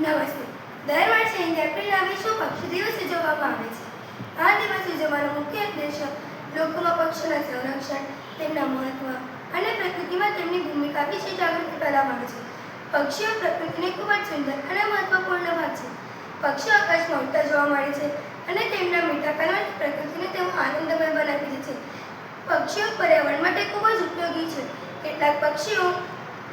નમસ્તે. દર વર્ષે 1 એપ્રિલના વિશ્વ પક્ષી દિવસ ઉજવવામાં આવે છે. આ દિવસ ઉજવવાનો મુખ્ય ઉદ્દેશ લોકોમાં પક્ષીઓના સંરક્ષણ, તેમના મહત્વ અને પ્રકૃતિમાં તેમની ભૂમિકા વિશે જાગૃતિ ફેલાવવાનો છે. પક્ષીઓ પ્રકૃતિનો ખૂબ જ સુંદર અને મહત્વપૂર્ણ ભાગ છે. પક્ષીઓ આકાશમાં ઉડતા જોવા મળે છે અને તેમના મીઠા કલરવ પ્રકૃતિને તેઓ આનંદમય બનાવી દે છે. પક્ષીઓ પર્યાવરણ માટે ખૂબ જ ઉપયોગી છે. કેટલાક પક્ષીઓ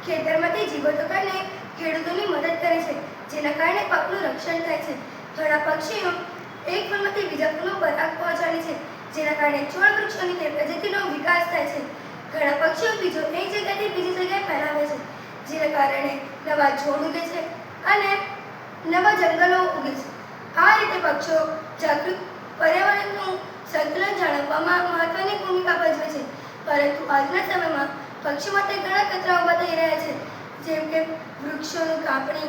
ખેતરમાંથી જીવતો કરીને ખેડૂતોની મદદ કરે છે, જેના કારણે પાકનું રક્ષણ થાય છે. ઘણા પક્ષીઓ એક ફૂલમાંથી બીજા ફૂલમાં પરાગ પહોંચાડે છે, જેના કારણે છોડ વૃક્ષોની પ્રજાતિનો વિકાસ થાય છે. ઘણા પક્ષીઓ બીજો એક જગ્યાથી બીજી જગ્યાએ ફેલાવે છે, જેના કારણે નવા છોડ ઉગે છે અને નવા જંગલો ઉગે છે. આ રીતે પક્ષીઓ જાગૃત પર્યાવરણનું સંતુલન જાળવવામાં મહત્વની ભૂમિકા ભજવે છે. પરંતુ આજના સમયમાં પક્ષીઓ માટે ઘણા ખતરા ઊભા થઈ રહ્યા છે, જેમ કે વૃક્ષોની કાપણી,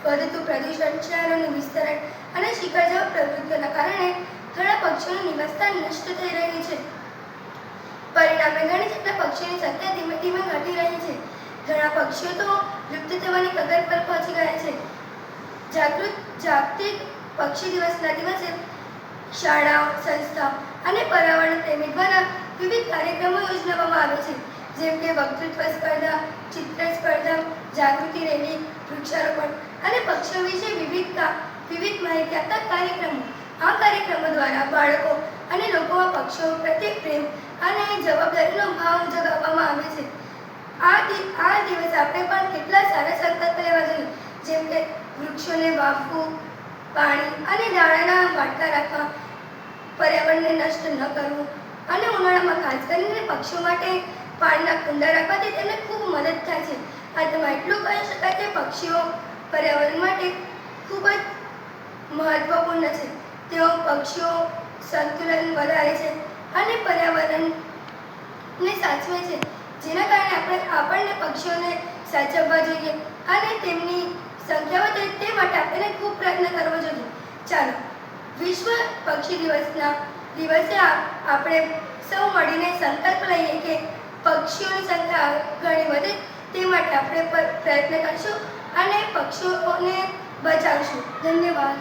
વધતું પ્રદૂષણ, શહેરોનું વિસ્તરણ અને શિકાર જેવા પ્રવૃત્તિઓના કારણે ઘણા પક્ષીઓનું નિવાસસ્થાન નષ્ટ થઈ રહ્યું છે. પરિણામે ઘણી જેટલા પક્ષીઓની સંખ્યા ધીમે ધીમે ઘટી રહી છે. ઘણા પક્ષીઓ તો લુપ્ત થવાની કગાર પર પહોંચી ગયા છે. જાગતિક પક્ષી દિવસના દિવસે શાળાઓ, સંસ્થાઓ અને પર્યાવરણ પ્રેમી દ્વારા વિવિધ કાર્યક્રમો યોજવામાં આવે છે, જેમ કે વક્તૃત્વ સ્પર્ધા, ચિત્ર સ્પર્ધા, જાગૃતિ રેલી, વૃક્ષારોપણ અને પક્ષીઓ વિશે વિવિધ માહિતી આપતા કાર્યક્રમો. આ કાર્યક્રમો દ્વારા બાળકો અને લોકોમાં પક્ષીઓ પ્રત્યે પ્રેમ અને જવાબદારીનો ભાવ જગાવવામાં આવે છે. આ દિવસે આપણે પણ કેટલા સારા સંકલ્પ લેવા જોઈએ, જેમ કે વૃક્ષોને વાવવું, પાણી અને દાણાના વાટકા રાખવા, પર્યાવરણને નષ્ટ ન કરવું અને ઉનાળામાં ખાસ કરીને પક્ષીઓ માટે પાણીના કુંડા રાખવાથી તેમને ખૂબ મદદ થાય છે. અંતમાં એટલું કહી શકાય કે પક્ષીઓ પર્યાવરણ માટે ખૂબ જ મહત્વપૂર્ણ છે. પક્ષીઓ સંતુલન વધારે છે અને પર્યાવરણને સાચવે છે, જેના કારણે આપણને પક્ષીઓને સાચવવા જોઈએ અને તેમની સંખ્યા વધે તે માટે આપણે ખૂબ પ્રયત્ન કરવો જોઈએ. ચાલો, વિશ્વ પક્ષી દિવસના દિવસે આપણે સૌ મળીને સંકલ્પ લઈએ કે પક્ષીઓની સંખ્યા ઘણી વધે તે માટે આપણે પ્રયત્ન કરીશું અને પક્ષીઓને બચાવીશું. ધન્યવાદ.